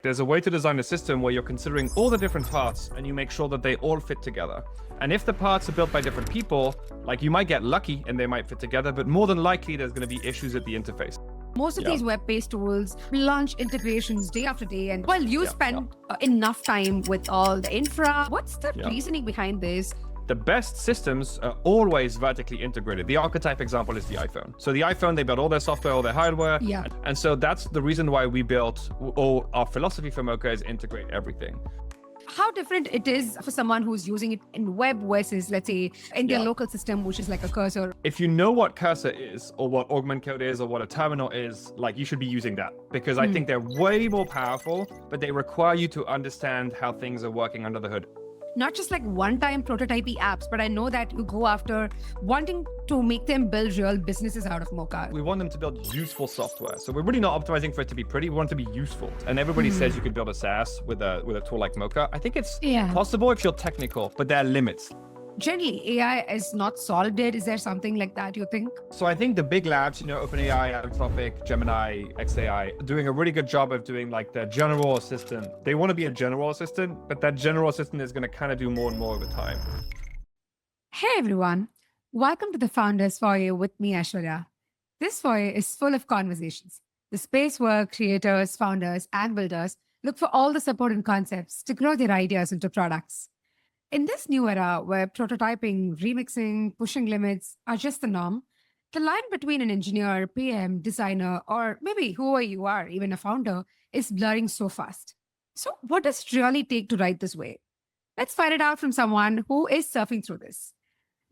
There's a way to design a system where you're considering all the different parts and you make sure that they all fit together. And if the parts are built by different people, like you might get lucky and they might fit together, but more than likely there's going to be issues at the interface. Most of these web-based tools launch integrations day after day. And while you spend enough time with all the infra, what's the reasoning behind this? The best systems are always vertically integrated. The archetype example is the iPhone. So the iPhone, they built all their software, all their hardware. Yeah. And so that's the reason why we built, or our philosophy for Mocha is integrate everything. How different it is for someone who's using it in web versus, let's say, in their local system, which is like a cursor. If you know what cursor is, or what augment code is, or what a terminal is, like you should be using that, because I think they're way more powerful, but they require you to understand how things are working under the hood. Not just like one-time prototypey apps, but I know that you go after wanting to make them build real businesses out of Mocha. We want them to build useful software. So we're really not optimizing for it to be pretty. We want it to be useful. And everybody says you could build a SaaS with a tool like Mocha. I think it's possible if you're technical, but there are limits. Generally, AI is not solved yet. Is there something like that, you think? So I think the big labs, OpenAI, Anthropic, Gemini, XAI, are doing a really good job of doing like the general assistant. They want to be a general assistant, but that general assistant is going to kind of do more and more over time. Hey everyone, welcome to the Founders Foyer with me, Aishwarya. This foyer is full of conversations, the space where creators, founders, and builders look for all the support and concepts to grow their ideas into products. In this new era where prototyping, remixing, pushing limits are just the norm, the line between an engineer, PM, designer, or maybe whoever you are, even a founder, is blurring so fast. So what does it really take to write this way? Let's find it out from someone who is surfing through this.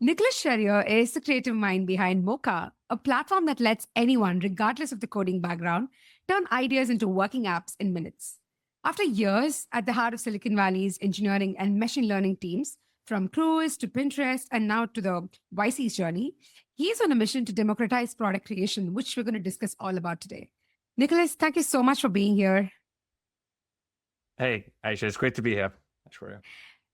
Nicholas Charriere is the creative mind behind Mocha, a platform that lets anyone, regardless of the coding background, turn ideas into working apps in minutes. After years at the heart of Silicon Valley's engineering and machine learning teams, from Cruise to Pinterest and now to the YC's journey, he's on a mission to democratize product creation, which we're going to discuss all about today. Nicholas, thank you so much for being here. Hey, Aisha, it's great to be here. Aishwarya.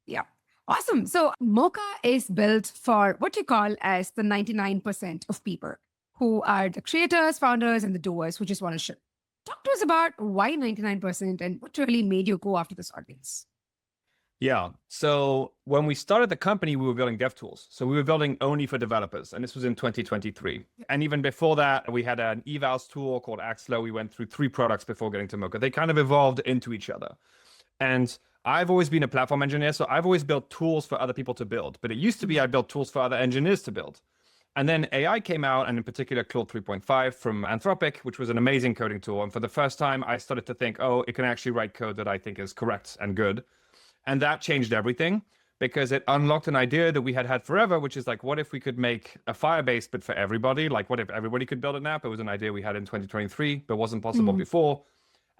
Yeah. Awesome. So Mocha is built for what you call as the 99% of people who are the creators, founders, and the doers who just want to ship. Talk to us about why 99% and what really made you go after this audience. Yeah. So when we started the company, we were building dev tools. So we were building only for developers. And this was in 2023. And even before that, we had an evals tool called Axler. We went through 3 products before getting to Mocha. They kind of evolved into each other. And I've always been a platform engineer. So I've always built tools for other people to build. But it used to be I built tools for other engineers to build. And then AI came out, and in particular, Claude 3.5 from Anthropic, which was an amazing coding tool. And for the first time, I started to think, oh, it can actually write code that I think is correct and good. And that changed everything because it unlocked an idea that we had had forever, which is like, what if we could make a Firebase, but for everybody? Like, what if everybody could build an app? It was an idea we had in 2023, but wasn't possible before.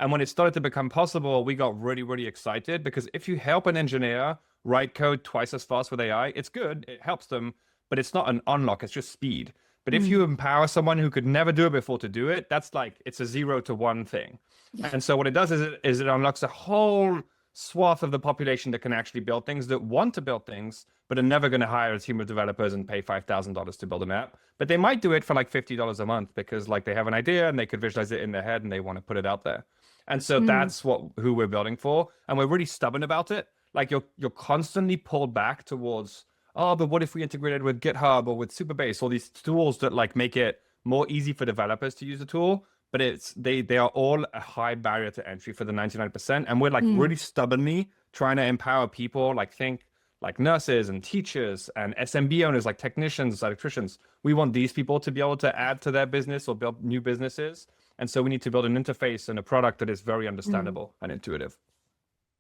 And when it started to become possible, we got really, really excited because if you help an engineer write code twice as fast with AI, it's good. It helps them. But it's not an unlock, it's just speed. But if you empower someone who could never do it before to do it, that's like, it's a 0 to 1 thing. Yeah. And so what it does is it unlocks a whole swath of the population that can actually build things, that want to build things, but are never going to hire a team of developers and pay $5,000 to build an app. But they might do it for like $50 a month because like they have an idea and they could visualize it in their head and they want to put it out there. And so that's who we're building for. And we're really stubborn about it. Like you're constantly pulled back towards, oh, but what if we integrated with GitHub or with Supabase, all these tools that like make it more easy for developers to use the tool, but they are all a high barrier to entry for the 99%. And we're like really stubbornly trying to empower people, like think like nurses and teachers and SMB owners, like technicians, electricians. We want these people to be able to add to their business or build new businesses. And so we need to build an interface and a product that is very understandable and intuitive.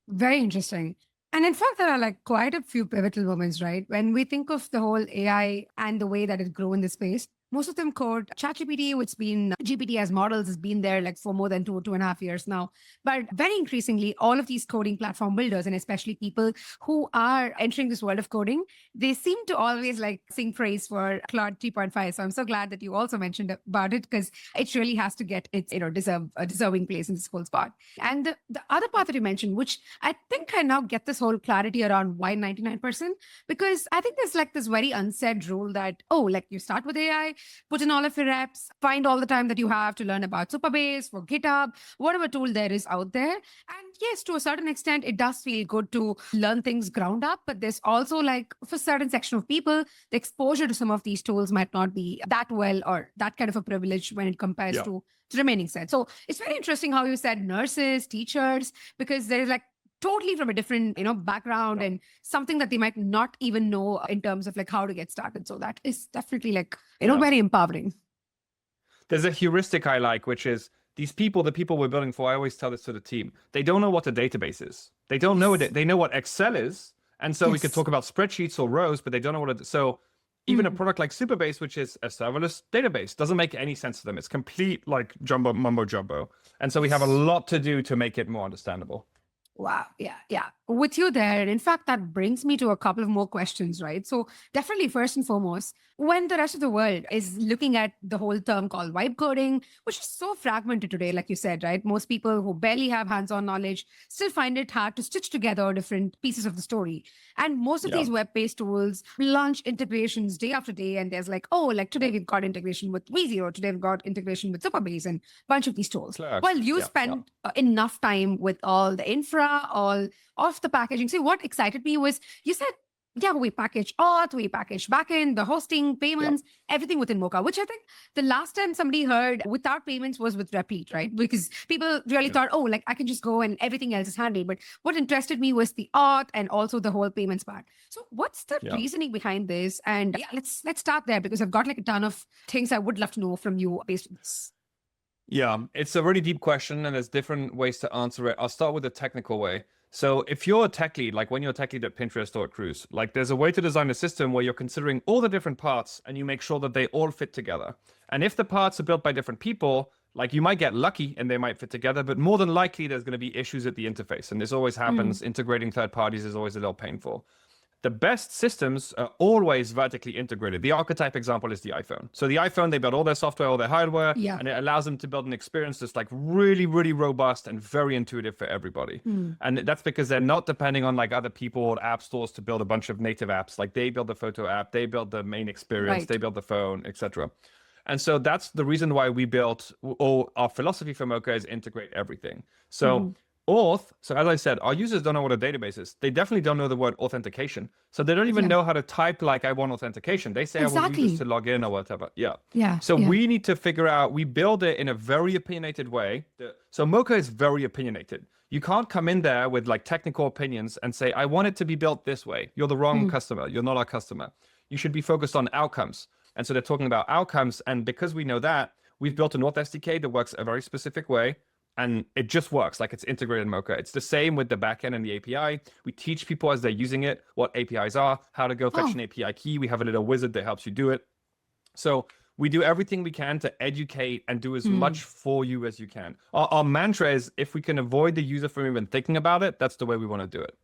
Very interesting. And in fact, there are like quite a few pivotal moments, right? When we think of the whole AI and the way that it grew in this space, most of them code ChatGPT, which been GPT as models has been there like for more than 2.5 years now. But very increasingly, all of these coding platform builders, and especially people who are entering this world of coding, they seem to always like sing praise for Claude 3.5. So I'm so glad that you also mentioned about it because it really has to get its deserving place in this whole spot. And the other part that you mentioned, which I think I now get this whole clarity around why 99%, because I think there's like this very unsaid rule that, oh, like you start with AI, put in all of your reps, find all the time that you have to learn about Superbase, for GitHub, whatever tool there is out there. And yes, to a certain extent, it does feel good to learn things ground up. But there's also like for a certain section of people, the exposure to some of these tools might not be that well or that kind of a privilege when it compares to the remaining set. So it's very interesting how you said nurses, teachers, because there is like totally from a different, background and something that they might not even know in terms of like how to get started. So that is definitely like, very empowering. There's a heuristic I like, which is these people, the people we're building for, I always tell this to the team, they don't know what a database is. They don't know it. They know what Excel is. And so we could talk about spreadsheets or rows, but they don't know what it, so even a product like Superbase, which is a serverless database, doesn't make any sense to them. It's complete like mumbo jumbo. And so we have a lot to do to make it more understandable. Wow. Yeah. With you there. And in fact, that brings me to a couple of more questions, right? So definitely first and foremost, when the rest of the world is looking at the whole term called vibe coding, which is so fragmented today, like you said, right? Most people who barely have hands-on knowledge still find it hard to stitch together different pieces of the story. And most of these web-based tools launch integrations day after day. And there's like, like today we've got integration with VZero, today we've got integration with Superbase and a bunch of these tools. Well, you spend enough time with all the infra, all of the packaging. See, what excited me was you said, we package auth, we package backend, the hosting, payments, everything within Mocha, which I think the last time somebody heard without payments was with Replete, right? Because people really thought, like I can just go and everything else is handled. But what interested me was the auth and also the whole payments part. So what's the reasoning behind this? And let's start there because I've got like a ton of things I would love to know from you based on this. Yeah, it's a really deep question and there's different ways to answer it. I'll start with the technical way. So if you're a tech lead, like when you're a tech lead at Pinterest or at Cruise, like there's a way to design a system where you're considering all the different parts and you make sure that they all fit together. And if the parts are built by different people, like you might get lucky and they might fit together, but more than likely there's going to be issues at the interface. And this always happens. Integrating third parties is always a little painful. The best systems are always vertically integrated. The archetype example is the iPhone. So the iPhone, they build all their software, all their hardware, and it allows them to build an experience that's like really, really robust and very intuitive for everybody. And that's because they're not depending on like other people or app stores to build a bunch of native apps. Like they build the photo app, they build the main experience, they build the phone, etc. And so that's the reason why we built, or our philosophy for Mocha is integrate everything. So auth, so as I said, our users don't know what a database is. They definitely don't know the word authentication. So they don't even know how to type like I want authentication. They say I want users to log in or whatever. So we need to figure out, we build it in a very opinionated way. So Mocha is very opinionated. You can't come in there with like technical opinions and say, I want it to be built this way. You're the wrong customer. You're not our customer. You should be focused on outcomes. And so they're talking about outcomes. And because we know that, we've built an auth SDK that works a very specific way. And it just works, like it's integrated in Mocha. It's the same with the backend and the API. We teach people as they're using it what APIs are, how to go fetch an API key. We have a little wizard that helps you do it. So we do everything we can to educate and do as much for you as you can. Our mantra is if we can avoid the user from even thinking about it, that's the way we want to do it.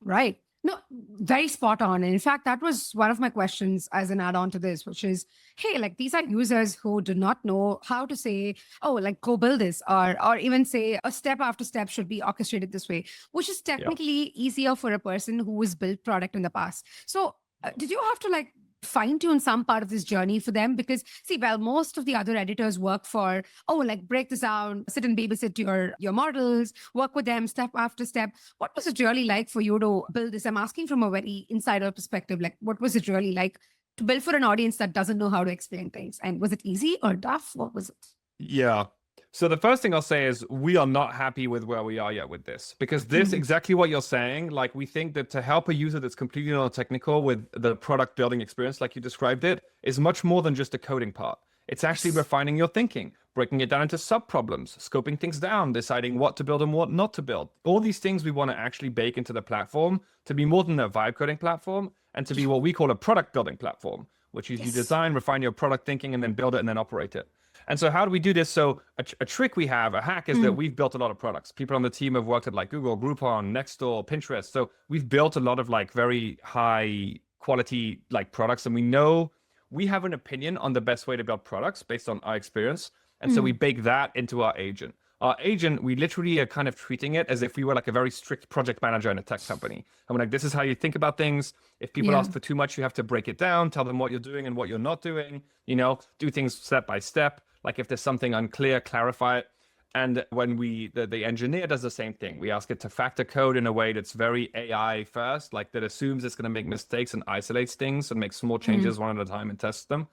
Right. No, very spot on. And in fact, that was one of my questions as an add-on to this, which is, hey, like these are users who do not know how to say, like go build this, or even say a step after step should be orchestrated this way, which is technically easier for a person who has built product in the past. So did you have to like fine-tune some part of this journey for them? Because see, well, most of the other editors work for, like break this down, sit and babysit your models, work with them step after step. What was it really like for you to build this? I'm asking from a very insider perspective, like what was it really like to build for an audience that doesn't know how to explain things? And was it easy or tough? What was it? Yeah. So the first thing I'll say is we are not happy with where we are yet with this, because this exactly what you're saying. Like we think that to help a user that's completely non-technical with the product building experience, like you described it, is much more than just a coding part. It's actually refining your thinking, breaking it down into sub-problems, scoping things down, deciding what to build and what not to build. All these things we want to actually bake into the platform to be more than a vibe coding platform and to be what we call a product building platform, which is you design, refine your product thinking, and then build it and then operate it. And so how do we do this? So a trick we have, a hack, is that we've built a lot of products. People on the team have worked at like Google, Groupon, Nextdoor, Pinterest. So we've built a lot of like very high quality like products, and we know we have an opinion on the best way to build products based on our experience. And so we bake that into our agent. Our agent, we literally are kind of treating it as if we were like a very strict project manager in a tech company. And we're like, this is how you think about things. If people Yeah. ask for too much, you have to break it down, tell them what you're doing and what you're not doing, do things step by step. Like if there's something unclear, clarify it. And when the engineer does the same thing, we ask it to factor code in a way that's very AI first, like that assumes it's going to make mistakes and isolates things and makes small changes one at a time and tests them.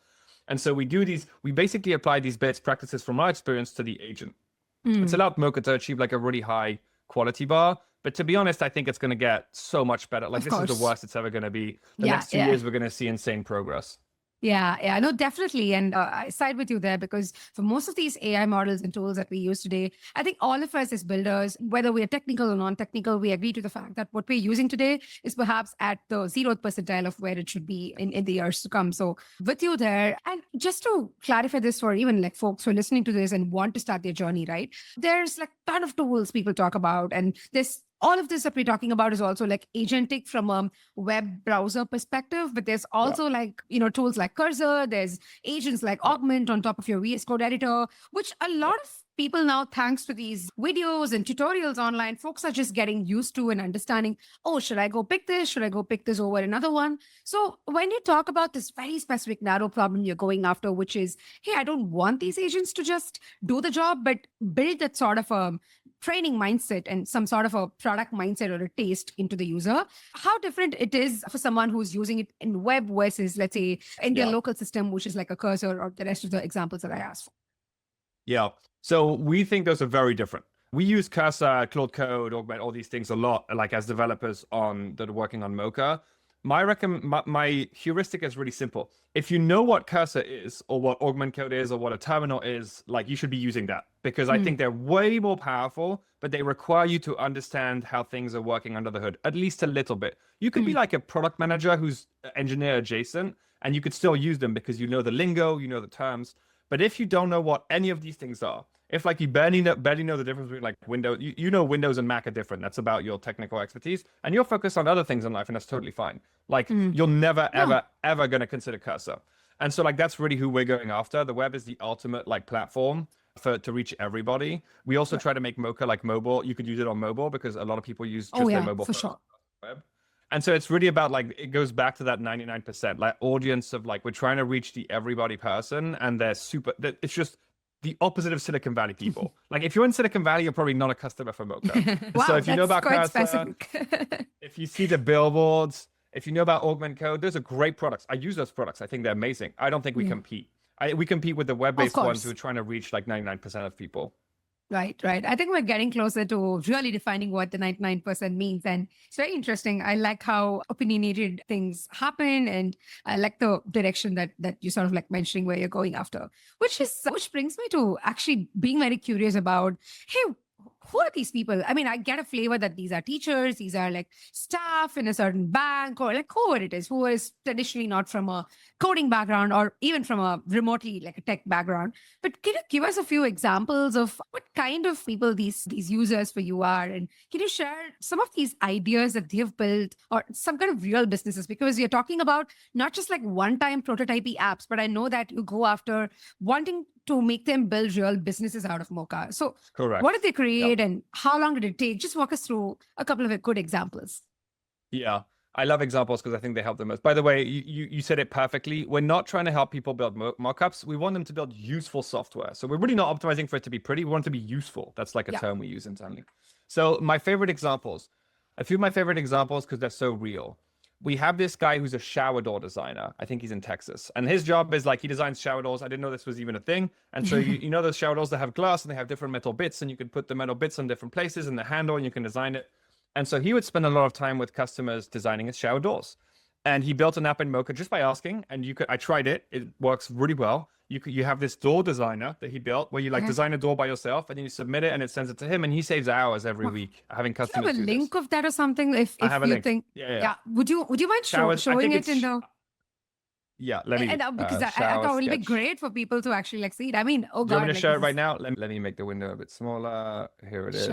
And so we basically apply these best practices from our experience to the agent. It's allowed Mocha to achieve like a really high quality bar. But to be honest, I think it's going to get so much better. Like Of this is course. the worst it's ever going to be. The Yeah, next 2 years, we're going to see insane progress. Yeah, no, definitely. And I side with you there because for most of these AI models and tools that we use today, I think all of us as builders, whether we are technical or non-technical, we agree to the fact that what we're using today is perhaps at the 0th percentile of where it should be in the years to come. So with you there, and just to clarify this for even like folks who are listening to this and want to start their journey, right? There's like a ton of tools people talk about, and this all of this that we're talking about is also like agentic from a web browser perspective, but there's also like, tools like Cursor, there's agents like Augment on top of your VS Code editor, which a lot of people now, thanks to these videos and tutorials online, folks are just getting used to and understanding, oh, should I go pick this? Should I go pick this over another one? So when you talk about this very specific narrow problem you're going after, which is, hey, I don't want these agents to just do the job, but build that sort of a training mindset and some sort of a product mindset or a taste into the user, how different it is for someone who's using it in web versus, let's say, in their local system, which is like a Cursor or the rest of the examples that I asked for. Yeah. So we think those are very different. We use Cursor, Claude Code, Augment, all these things a lot, like as developers that are working on Mocha. My heuristic is really simple. If you know what Cursor is, or what Augment Code is, or what a terminal is, like you should be using that because I think they're way more powerful, but they require you to understand how things are working under the hood, at least a little bit. You could be like a product manager who's engineer adjacent, and you could still use them because you know the lingo, you know the terms. But if you don't know what any of these things are, if like you barely know the difference between like Windows, you know Windows and Mac are different. That's about your technical expertise, and you're focused on other things in life, and that's totally fine. Like you're never ever going to consider Cursor, and so like that's really who we're going after. The web is the ultimate like platform to reach everybody. We also try to make Mocha like mobile. You could use it on mobile because a lot of people use just their mobile for first sure. web. And so it's really about like, it goes back to that 99% like audience of like, we're trying to reach the everybody person, and it's just the opposite of Silicon Valley people. Like if you're in Silicon Valley, you're probably not a customer for Mocha. Wow, so if you know about quite Cursor, specific. if you see the billboards, if you know about Augment Code, those are great products. I use those products. I think they're amazing. I don't think we compete. We compete with the web-based ones who are trying to reach like 99% of people. Right. I think we're getting closer to really defining what the 99% means. And it's very interesting. I like how opinionated things happen, and I like the direction that you sort of like mentioning where you're going after, which brings me to actually being very curious about, hey, who are these people? I mean, I get a flavor that these are teachers, these are like staff in a certain bank, or like whoever it is, who is traditionally not from a coding background or even from a remotely like a tech background. But can you give us a few examples of what kind of people these users for you are? And can you share some of these ideas that they've built or some kind of real businesses? Because you're talking about not just like one-time prototypey apps, but I know that you go after wanting to make them build real businesses out of Mocha. So Correct. What did they create and how long did it take? Just walk us through a couple of good examples. Yeah, I love examples because I think they help the most. By the way, you said it perfectly. We're not trying to help people build mockups. We want them to build useful software. So we're really not optimizing for it to be pretty. We want it to be useful. That's like a term we use internally. So a few of my favorite examples because they're so real. We have this guy who's a shower door designer. I think he's in Texas. And his job is like, he designs shower doors. I didn't know this was even a thing. And so you know those shower doors that have glass and they have different metal bits, and you can put the metal bits on different places and the handle, and you can design it. And so he would spend a lot of time with customers designing his shower doors. And he built an app in Mocha just by asking. And I tried it. It works really well. You have this door designer that he built where you like design a door by yourself, and then you submit it and it sends it to him, and he saves hours every week having customers. Do you have a link of that or something? If I have a you link. think, would you mind showing it in the? Yeah, let me. Because I thought it would be great for people to actually like see it. I mean, oh God. Do you want me to like show it right now? Let me make the window a bit smaller. Here it is.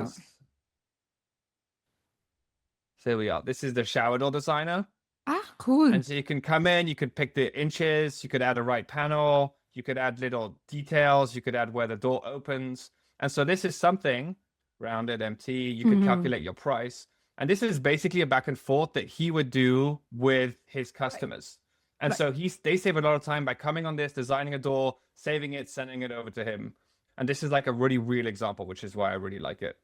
So here we are. This is the shower door designer. Ah, cool. And so you can come in, you could pick the inches, you could add a right panel, you could add little details, you could add where the door opens. And so this is something rounded MT, you could calculate your price. And this is basically a back and forth that he would do with his customers. And Right. so they save a lot of time by coming on this, designing a door, saving it, sending it over to him. And this is like a really real example, which is why I really like it.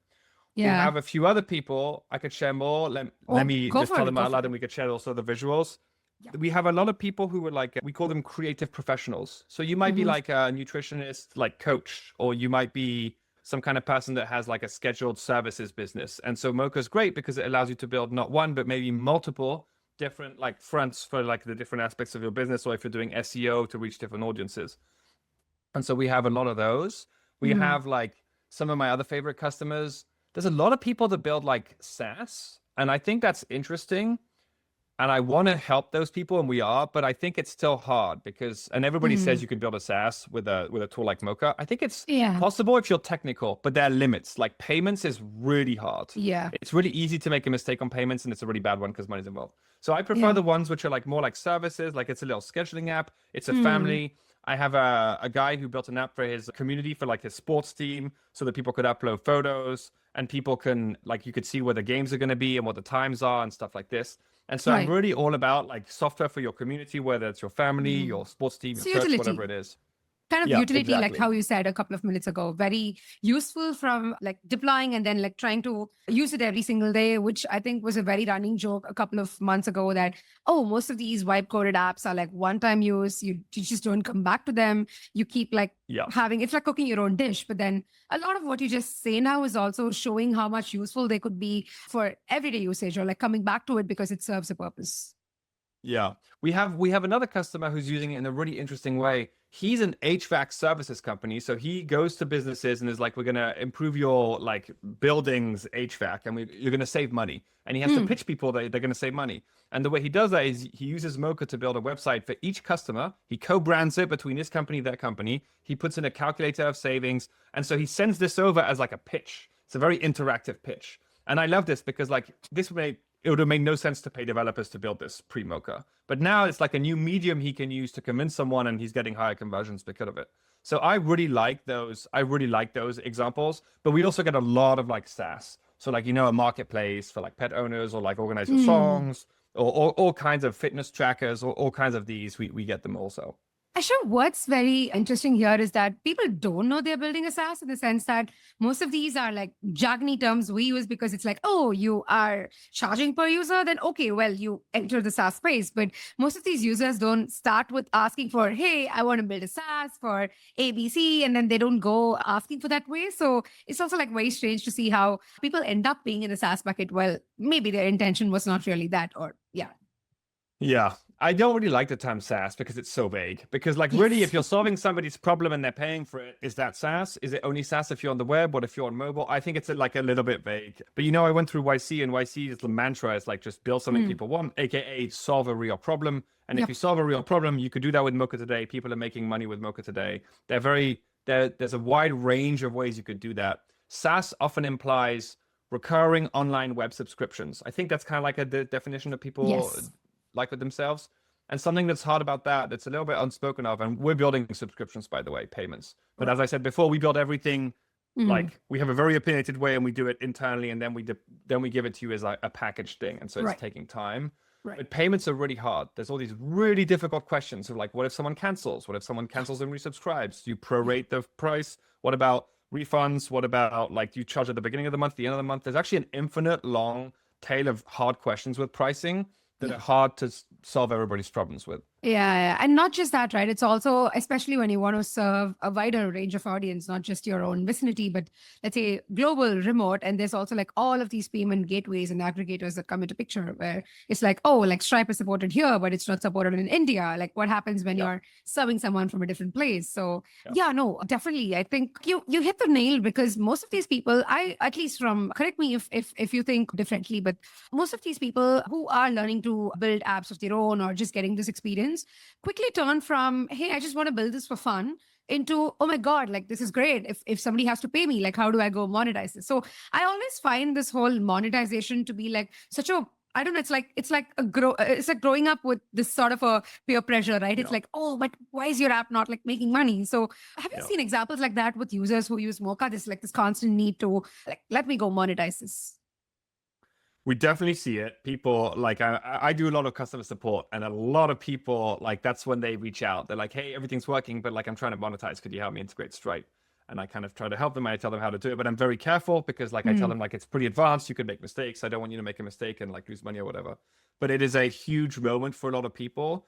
We Yeah. have a few other people. I could share more. Let me Go just for tell it, them go out for loud it. and we could share also the visuals. Yeah. We have a lot of people who are like, we call them creative professionals. So you might be like a nutritionist, like coach, or you might be some kind of person that has like a scheduled services business. And so Mocha is great because it allows you to build not one, but maybe multiple different like fronts for like the different aspects of your business, or if you're doing SEO to reach different audiences. And so we have a lot of those. We have like some of my other favorite customers. There's a lot of people that build like SaaS, and I think that's interesting. And I want to help those people, and we are, but I think it's still hard because, and everybody says you can build a SaaS with a tool like Mocha. I think it's Yeah. possible if you're technical, but there are limits. Like payments is really hard. Yeah. It's really easy to make a mistake on payments, and it's a really bad one because money's involved. So I prefer Yeah. the ones which are like more like services, like it's a little scheduling app. It's a family. I have a guy who built an app for his community for like his sports team so that people could upload photos and people can like, you could see where the games are going to be and what the times are and stuff like this. And so I'm Right. really all about like software for your community, whether it's your family, your sports team, your So church, utility. whatever it is. Kind of Yeah, utility, like exactly. how you said a couple of minutes ago, very useful from like deploying and then like trying to use it every single day, which I think was a very running joke a couple of months ago that, oh, most of these wipe coded apps are like one-time use. You just don't come back to them. You keep like Yeah. having, it's like cooking your own dish. But then a lot of what you just say now is also showing how much useful they could be for everyday usage or like coming back to it because it serves a purpose. Yeah. We have another customer who's using it in a really interesting way. He's an HVAC services company. So he goes to businesses and is like, we're going to improve your like buildings HVAC and you're going to save money. And he has to pitch people that they're going to save money. And the way he does that is he uses Mocha to build a website for each customer. He co-brands it between his company, their company. He puts in a calculator of savings. And so he sends this over as like a pitch. It's a very interactive pitch. And I love this because like it would have made no sense to pay developers to build this pre-Mocha. But now it's like a new medium he can use to convince someone and he's getting higher conversions because of it. So I really like those. I really like those examples. But we also get a lot of like SaaS. So like, a marketplace for like pet owners or like organize your songs or all kinds of fitness trackers or all kinds of these. We get them also. Ashok, what's very interesting here is that people don't know they're building a SaaS in the sense that most of these are like jargony terms we use because it's like, oh, you are charging per user, then okay, well, you enter the SaaS space. But most of these users don't start with asking for, hey, I want to build a SaaS for ABC, and then they don't go asking for that way. So it's also like very strange to see how people end up being in the SaaS bucket. Well, maybe their intention was not really that, or yeah. Yeah, I don't really like the term SaaS because it's so vague. Because like really, if you're solving somebody's problem and they're paying for it, is that SaaS? Is it only SaaS if you're on the web? What if you're on mobile? I think it's like a little bit vague. But I went through YC and YC's the mantra is like just build something people want, aka solve a real problem. And if you solve a real problem, you could do that with Mocha today. People are making money with Mocha today. There's a wide range of ways you could do that. SaaS often implies recurring online web subscriptions. I think that's kind of like the definition that people like with themselves. And something that's hard about that's a little bit unspoken of, and we're building subscriptions, by the way, payments. But as I said before, we build everything like we have a very opinionated way and we do it internally, and then we give it to you as like a packaged thing. And so it's taking time. But payments are really hard. There's all these really difficult questions of like, what if someone cancels? What if someone cancels and resubscribes? Do you prorate the price? What about refunds? What about like, do you charge at the beginning of the month, the end of the month? There's actually an infinite long tail of hard questions with pricing that are hard to solve everybody's problems with. Yeah. And not just that, right? It's also, especially when you want to serve a wider range of audience, not just your own vicinity, but let's say global, remote. And there's also like all of these payment gateways and aggregators that come into picture where it's like, oh, like Stripe is supported here, but it's not supported in India. Like what happens when you're serving someone from a different place? So no, definitely. I think you hit the nail because most of these people, at least correct me if you think differently, but most of these people who are learning to build apps of their own or just getting this experience quickly turn from, hey, I just want to build this for fun into, oh my God, like this is great. If somebody has to pay me, like how do I go monetize this? So I always find this whole monetization to be like such a I don't know. It's like growing up with this sort of a peer pressure, right? It's like, oh, but why is your app not like making money? So have you seen examples like that with users who use Mocha? This like this constant need to like, let me go monetize this. We definitely see it. People like I do a lot of customer support, and a lot of people like that's when they reach out. They're like, "Hey, everything's working, but like I'm trying to monetize. Could you help me integrate Stripe?" And I kind of try to help them. I tell them how to do it, but I'm very careful because like I tell them like it's pretty advanced. You could make mistakes. I don't want you to make a mistake and like lose money or whatever. But it is a huge moment for a lot of people.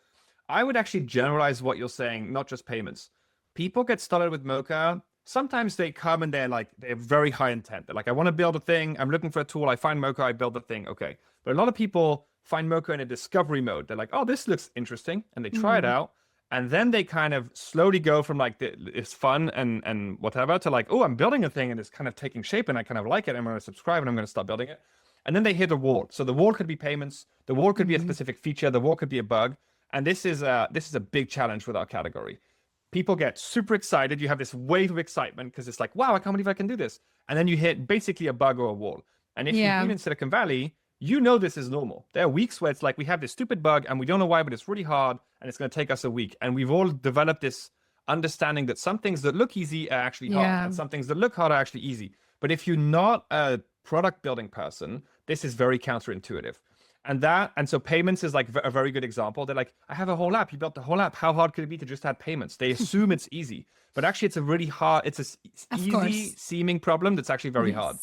I would actually generalize what you're saying, not just payments. People get started with Mocha. Sometimes they come and they're very high intent. They're like, I want to build a thing. I'm looking for a tool. I find Mocha. I build the thing. Okay. But a lot of people find Mocha in a discovery mode. They're like, oh, this looks interesting. And they try it out. And then they kind of slowly go from like, it's fun and whatever to like, oh, I'm building a thing and it's kind of taking shape and I kind of like it. I'm going to subscribe and I'm going to start building it. And then they hit a wall. So the wall could be payments. The wall could be a specific feature. The wall could be a bug. And this is a big challenge with our category. People get super excited. You have this wave of excitement because it's like, wow, I can't believe I can do this. And then you hit basically a bug or a wall. And if you've been in Silicon Valley, you know this is normal. There are weeks where it's like, we have this stupid bug and we don't know why, but it's really hard and it's going to take us a week. And we've all developed this understanding that some things that look easy are actually hard and some things that look hard are actually easy. But if you're not a product building person, this is very counterintuitive. And so payments is like a very good example. They're like, I have a whole app. You built the whole app. How hard could it be to just add payments? They assume it's easy, but actually it's a really hard, it's a easy seeming problem that's actually very hard.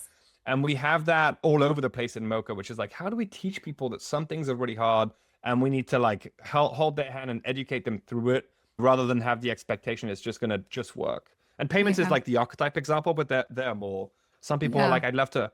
And we have that all over the place in Mocha, which is like, how do we teach people that some things are really hard and we need to like hold their hand and educate them through it rather than have the expectation it's just going to just work. And payments is like the archetype example, but there are more. Some people are like, I'd love to.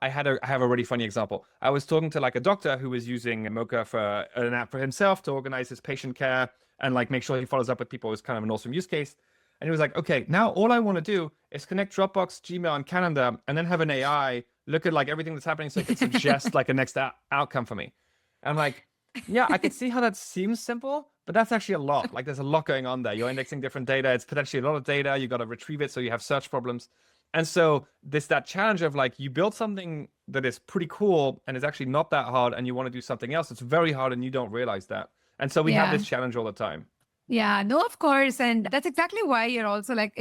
I have a really funny example. I was talking to like a doctor who was using Mocha for an app for himself to organize his patient care and like make sure he follows up with people. It was kind of an awesome use case. And he was like, okay, now all I want to do is connect Dropbox, Gmail, and Calendar, and then have an AI look at like everything that's happening so it can suggest like a next outcome for me. And I'm like, yeah, I can see how that seems simple, but that's actually a lot. Like there's a lot going on there. You're indexing different data. It's potentially a lot of data. You got to retrieve it. So you have search problems. And so that challenge of like, you build something that is pretty cool and is actually not that hard and you want to do something else. It's very hard and you don't realize that. And so we have this challenge all the time. Yeah, no, of course. And that's exactly why you're also like,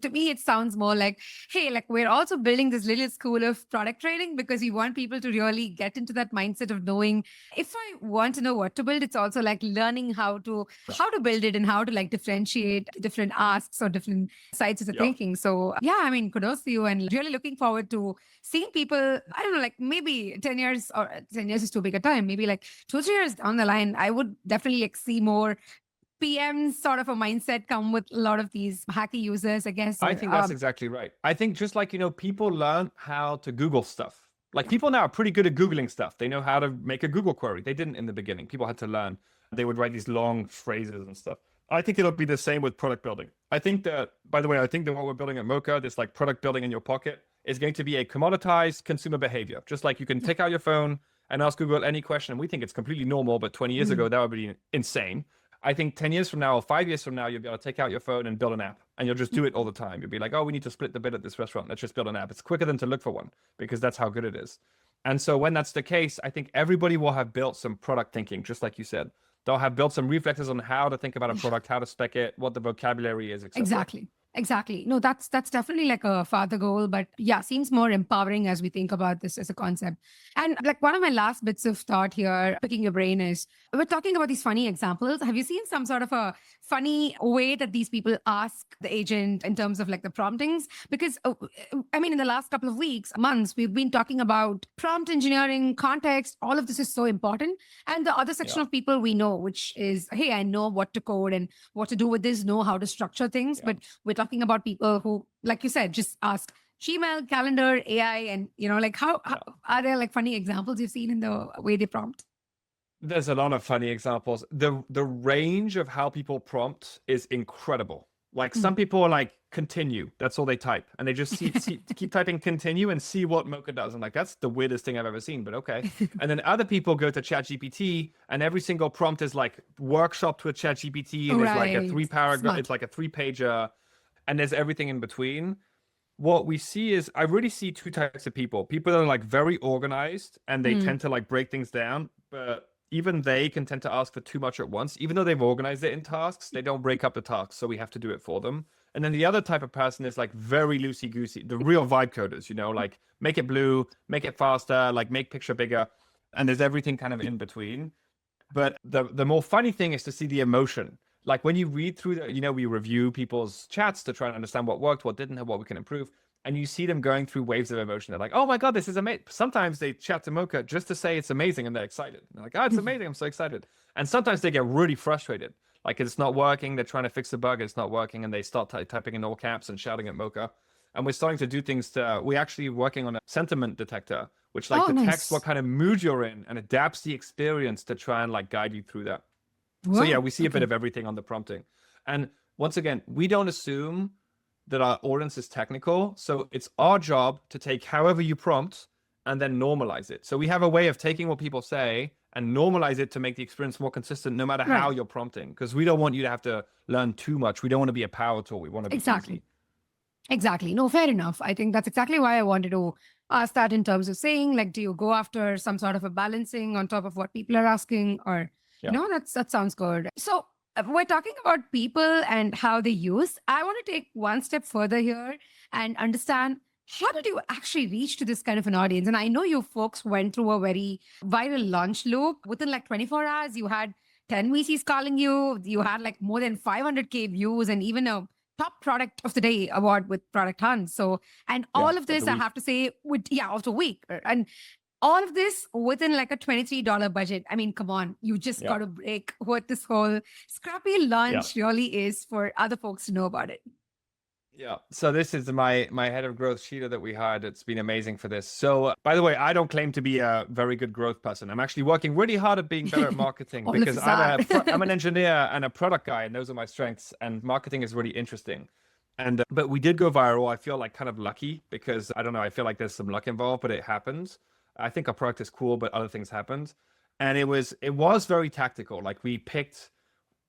to me, it sounds more like, hey, like we're also building this little school of product training because we want people to really get into that mindset of knowing if I want to know what to build, it's also like learning how to build it and how to like differentiate different asks or different sides of the thinking. So yeah, I mean, kudos to you and really looking forward to seeing people, I don't know, like maybe 10 years or 10 years is too big a time. Maybe like 2-3 years down the line, I would definitely like see more PM sort of a mindset come with a lot of these hacky users, I guess. I think that's exactly right. I think just like, people learn how to Google stuff. Like people now are pretty good at Googling stuff. They know how to make a Google query. They didn't in the beginning. People had to learn. They would write these long phrases and stuff. I think it'll be the same with product building. I think that, by the way, I think that what we're building at Mocha, this like product building in your pocket, is going to be a commoditized consumer behavior. Just like you can take out your phone and ask Google any question. And we think it's completely normal, but 20 years ago, that would be insane. I think 10 years from now or 5 years from now, you'll be able to take out your phone and build an app and you'll just do it all the time. You'll be like, oh, we need to split the bill at this restaurant. Let's just build an app. It's quicker than to look for one because that's how good it is. And so when that's the case, I think everybody will have built some product thinking, just like you said. They'll have built some reflexes on how to think about a product, how to spec it, what the vocabulary is, etc. Exactly. No, that's definitely like a farther goal, but yeah, seems more empowering as we think about this as a concept. And like one of my last bits of thought here, picking your brain is, we're talking about these funny examples. Have you seen some sort of a funny way that these people ask the agent in terms of like the promptings? Because I mean, in the last couple of weeks, months, we've been talking about prompt engineering, context, all of this is so important. And the other section of people we know, which is, hey, I know what to code and what to do with this, know how to structure things, but we're talking about people who, like you said, just ask Gmail, calendar, AI, and like how are there like funny examples you've seen in the way they prompt? There's a lot of funny examples. The range of how people prompt is incredible. Like some people are like continue, that's all they type, and they just keep typing continue and see what Mocha does. I'm like, that's the weirdest thing I've ever seen, but okay. And then other people go to ChatGPT, and every single prompt is like workshop with ChatGPT, and it's like a 3-paragraph, it's like a 3-pager, and there's everything in between. what we see is I really see two types of people. People that are like very organized and they Mm. tend to like break things down, but even they can tend to ask for too much at once. Even though they've organized it in tasks, they don't break up the tasks, so we have to do it for them. And then the other type of person is like very loosey goosey, the real vibe coders, like make it blue, make it faster, like make picture bigger. And there's everything kind of in between. But the more funny thing is to see the emotion. Like when you read through we review people's chats to try and understand what worked, what didn't, and what we can improve. And you see them going through waves of emotion. They're like, oh my God, this is amazing. Sometimes they chat to Mocha just to say it's amazing and they're excited. They're like, oh, it's amazing. I'm so excited. And sometimes they get really frustrated. Like it's not working. They're trying to fix the bug. It's not working. And they start typing in all caps and shouting at Mocha. And we're starting to do things we're actually working on a sentiment detector, which like detects Nice. what kind of mood you're in and adapts the experience to try and like guide you through that. So Wow. yeah, we see a bit Okay. of everything on the prompting. And once again, we don't assume that our audience is technical. So it's our job to take however you prompt and then normalize it. So we have a way of taking what people say and normalize it to make the experience more consistent no matter how Right. you're prompting. Because we don't want you to have to learn too much. We don't want to be a power tool. We want to be Exactly. easy. Exactly. No, fair enough. I think that's exactly why I wanted to ask that in terms of saying, like, do you go after some sort of a balancing on top of what people are asking? Or, Yeah. that sounds good. So we're talking about people and how they use. I want to take one step further here and understand how did you actually reach to this kind of an audience? And I know you folks went through a very viral launch loop. Within like 24 hours, you had 10 VCs calling you. You had like more than 500K views and even a top product of the day award with Product Hunt. So, and all of this, I have to say, of the week. And all of this within like a $23 budget. I mean, come on, you just got to break what this whole scrappy launch really is for other folks to know about it. Yeah. So this is my head of growth, Sheila, that we hired. It's been amazing for this. So by the way, I don't claim to be a very good growth person. I'm actually working really hard at being better at marketing because I'm an engineer and a product guy, and those are my strengths. And marketing is really interesting. And but we did go viral. I feel like kind of lucky because I don't know. I feel like there's some luck involved, but it happened. I think our product is cool, but other things happened, and it was very tactical. Like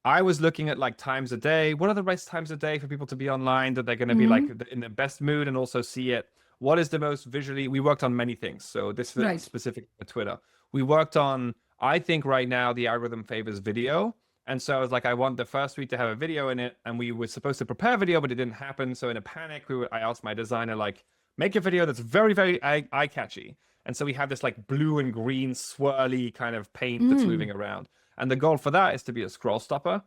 I was looking at like times a day. What are the best times a day for people to be online? That they're going to be like in the best mood and also see it. What is the most visually? We worked on many things. So this is specific to Twitter. We worked on, I think right now the algorithm favors video. And so I was like, I want the first tweet to have a video in it. And we were supposed to prepare video, but it didn't happen. So in a panic, I asked my designer, like, make a video that's very, very eye-catchy. And so we have this like blue and green swirly kind of paint that's moving around. And the goal for that is to be a scroll stopper.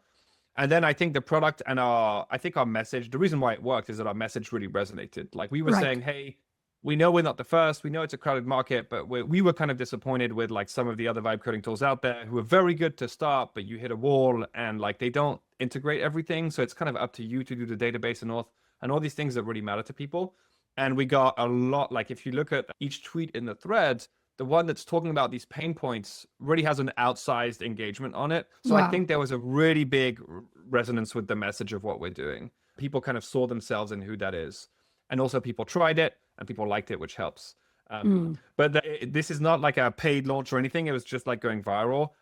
And then I think the product and our message, the reason why it worked is that our message really resonated. Like we were saying, hey, we know we're not the first, we know it's a crowded market, but we were kind of disappointed with like some of the other vibe coding tools out there who are very good to start, but you hit a wall and like they don't integrate everything. So it's kind of up to you to do the database and all these things that really matter to people. And we got a lot, like if you look at each tweet in the thread, the one that's talking about these pain points really has an outsized engagement on it. So I think there was a really big resonance with the message of what we're doing. People kind of saw themselves in who that is. And also people tried it and people liked it, which helps. But this is not like a paid launch or anything. It was just like going viral.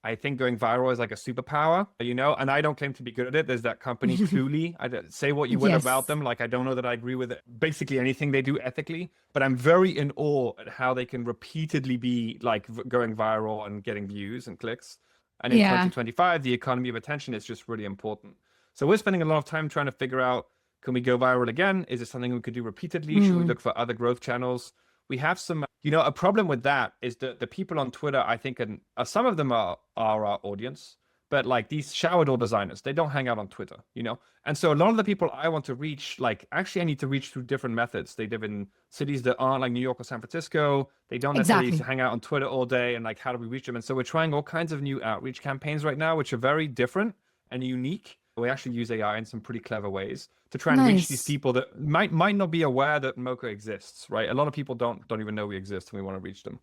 I think going viral is like a superpower, and I don't claim to be good at it. There's that company, Cluely. Say what you will about them. Like, I don't know that I agree with basically anything they do ethically, but I'm very in awe at how they can repeatedly be like going viral and getting views and clicks. And in 2025, the economy of attention is just really important. So we're spending a lot of time trying to figure out, can we go viral again? Is it something we could do repeatedly? Should we look for other growth channels? We have some, a problem with that is that the people on Twitter, I think, and some of them are our audience, but like these shower door designers, they don't hang out on Twitter, And so a lot of the people I want to reach, like actually I need to reach through different methods. They live in cities that aren't like New York or San Francisco. They don't necessarily hang out on Twitter all day. And like, how do we reach them? And so we're trying all kinds of new outreach campaigns right now, which are very different and unique. We actually use AI in some pretty clever ways to try and reach these people that might not be aware that Mocha exists, right? A lot of people don't even know we exist, and we want to reach them.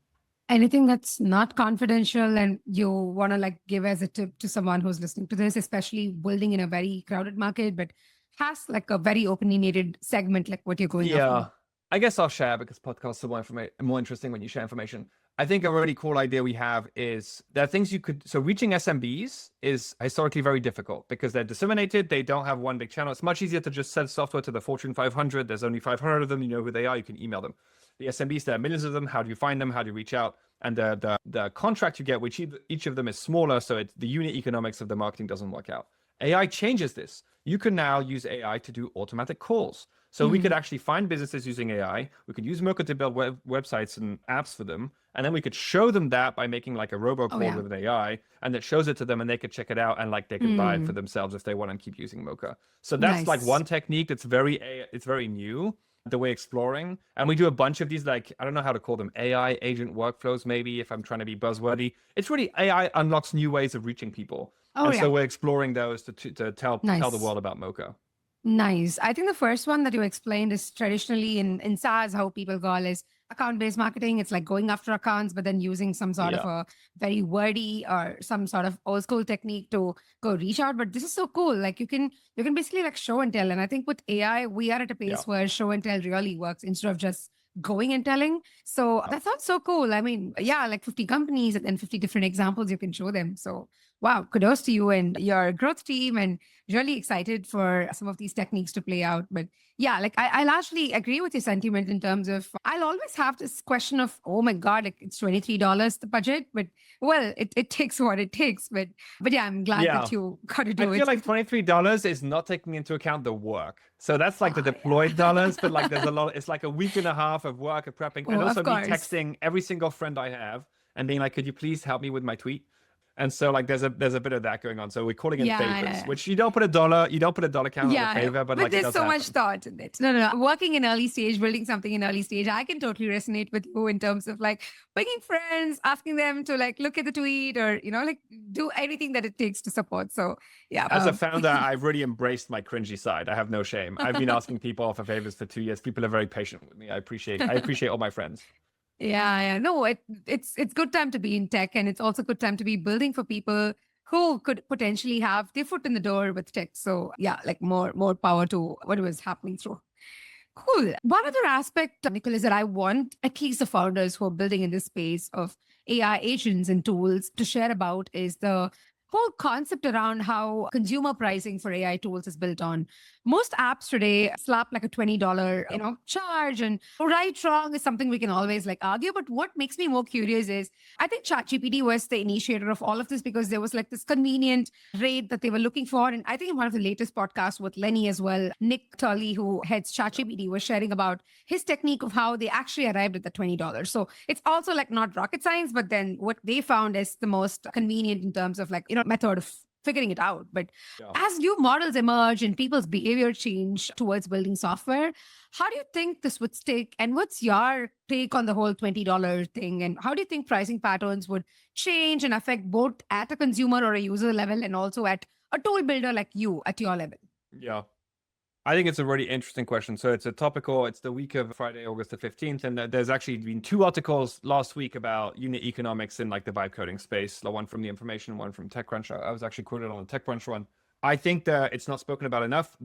Anything that's not confidential and you want to like give as a tip to someone who's listening to this, especially building in a very crowded market, but has like a very opinionated segment, like what you're going after? I guess I'll share because podcasts are more interesting when you share information. I think a really cool idea we have is there are things you could, so reaching SMBs is historically very difficult because they're disseminated. They don't have one big channel. It's much easier to just sell software to the Fortune 500. There's only 500 of them. You know who they are. You can email them. The SMBs, there are millions of them. How do you find them? How do you reach out? And the contract you get, which each of them is smaller, so the unit economics of the marketing doesn't work out. AI changes this. You can now use AI to do automatic calls. So we could actually find businesses using AI. We could use Mocha to build websites and apps for them. And then we could show them that by making like a robocall with an AI, and it shows it to them and they could check it out and like they could buy it for themselves if they want and keep using Mocha. So that's like one technique that's very new that we're exploring. And we do a bunch of these, like, I don't know how to call them, AI agent workflows, maybe if I'm trying to be buzzwordy. It's really AI unlocks new ways of reaching people. So we're exploring those to tell the world about Mocha. Nice. I think the first one that you explained is traditionally in SaaS, how people call is account-based marketing. It's like going after accounts, but then using some sort of a very wordy or some sort of old school technique to go reach out. But this is so cool. Like you can basically like show and tell. And I think with AI, we are at a pace where show and tell really works instead of just going and telling. So that sounds so cool. I mean, like 50 companies and then 50 different examples you can show them. So wow, kudos to you and your growth team, and really excited for some of these techniques to play out. But yeah, like I largely agree with your sentiment in terms of I'll always have this question of, oh my God, like it's $23 the budget, but well, it takes what it takes. But yeah, I'm glad that you got to do it. I feel like $23 is not taking into account the work. So that's like the deployed dollars, but like there's a lot, it's like a week and a half of work of prepping. And also me texting every single friend I have and being like, could you please help me with my tweet? And so like there's a bit of that going on. So we're calling it favors, which you don't put a dollar count on a favor, but like there's so much thought in it. No. Working in early stage, building something in early stage, I can totally resonate with you in terms of like picking friends, asking them to like look at the tweet or, like do anything that it takes to support. So yeah. As a founder, I've really embraced my cringy side. I have no shame. I've been asking people for favors for 2 years. People are very patient with me. I appreciate all my friends. Yeah. No, it's good time to be in tech, and it's also good time to be building for people who could potentially have their foot in the door with tech. So yeah, like more power to what was happening through. Cool. One other aspect, Nicholas, that I want at least the founders who are building in this space of AI agents and tools to share about is the whole concept around how consumer pricing for AI tools is built on. Most apps today slap like a $20, charge, and right, wrong is something we can always like argue. But what makes me more curious is I think ChatGPT was the initiator of all of this because there was like this convenient rate that they were looking for. And I think in one of the latest podcasts with Lenny as well, Nick Tully, who heads ChatGPT, was sharing about his technique of how they actually arrived at the $20. So it's also like not rocket science, but then what they found is the most convenient in terms of like, method of figuring it out. But as new models emerge and people's behavior change towards building software, how do you think this would stick? And what's your take on the whole $20 thing? And how do you think pricing patterns would change and affect both at a consumer or a user level and also at a tool builder like you at your level? Yeah. I think it's a really interesting question. So it's the week of Friday, August the 15th. And there's actually been 2 articles last week about unit economics in like the vibe coding space. One from The Information, one from TechCrunch. I was actually quoted on the TechCrunch one. I think that it's not spoken about enough.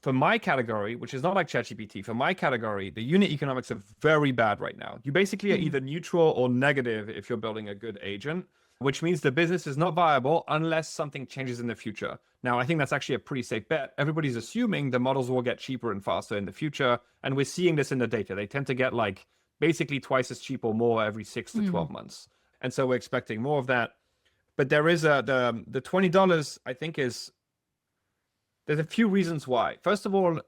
For my category, which is not like ChatGPT, for my category, the unit economics are very bad right now. You basically are either neutral or negative if you're building a good agent, which means the business is not viable unless something changes in the future. Now, I think that's actually a pretty safe bet. Everybody's assuming the models will get cheaper and faster in the future. And we're seeing this in the data. They tend to get like basically twice as cheap or more every 6 to 12 months. And so we're expecting more of that. But there is the $20, I think there's a few reasons why. First of all,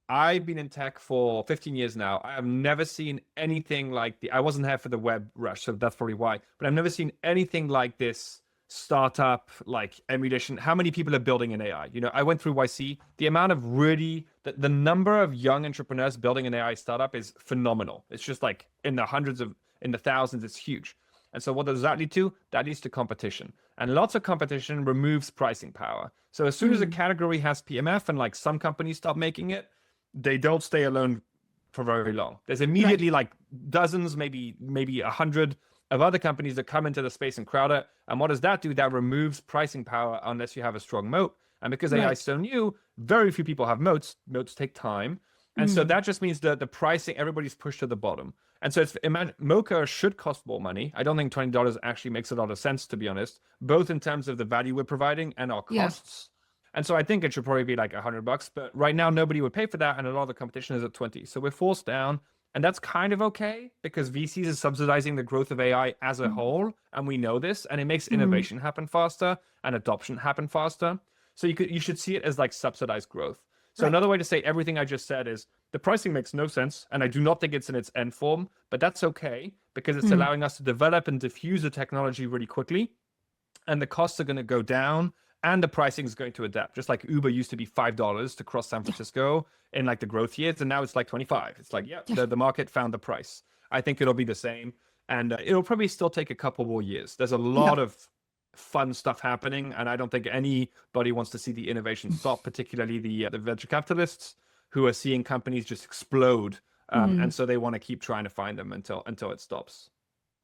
I've been in tech for 15 years now. I have never seen anything like I wasn't here for the web rush, so that's probably why. But I've never seen anything like this startup, like emulation. How many people are building in AI? I went through YC. The amount of the number of young entrepreneurs building an AI startup is phenomenal. It's just like in the thousands. It's huge. And so what does that lead to? That leads to competition. And lots of competition removes pricing power. So as soon as a category has PMF and like some companies stop making it, they don't stay alone for very long. There's immediately like dozens, maybe 100 of other companies that come into the space and crowd it. And what does that do? That removes pricing power unless you have a strong moat. And because AI is so new, very few people have moats. Moats take time. And so that just means that the pricing, everybody's pushed to the bottom. And so Mocha should cost more money. I don't think $20 actually makes a lot of sense, to be honest, both in terms of the value we're providing and our Yeah. costs. And so I think it should probably be like $100, but right now nobody would pay for that, and a lot of the competition is at 20. So we're forced down, and that's kind of okay because VCs is subsidizing the growth of AI as a whole, and we know this, and it makes innovation happen faster and adoption happen faster. So you should see it as like subsidized growth. So Right. another way to say everything I just said is the pricing makes no sense, and I do not think it's in its end form, but that's okay because it's allowing us to develop and diffuse the technology really quickly, and the costs are going to go down, and the pricing is going to adapt. Just like Uber used to be $5 to cross San Francisco in like the growth years, and now it's like 25. It's like, the market found the price. I think it'll be the same, and it'll probably still take a couple more years. There's a lot of fun stuff happening, and I don't think anybody wants to see the innovation stop, particularly the venture capitalists who are seeing companies just explode, and so they want to keep trying to find them until it stops.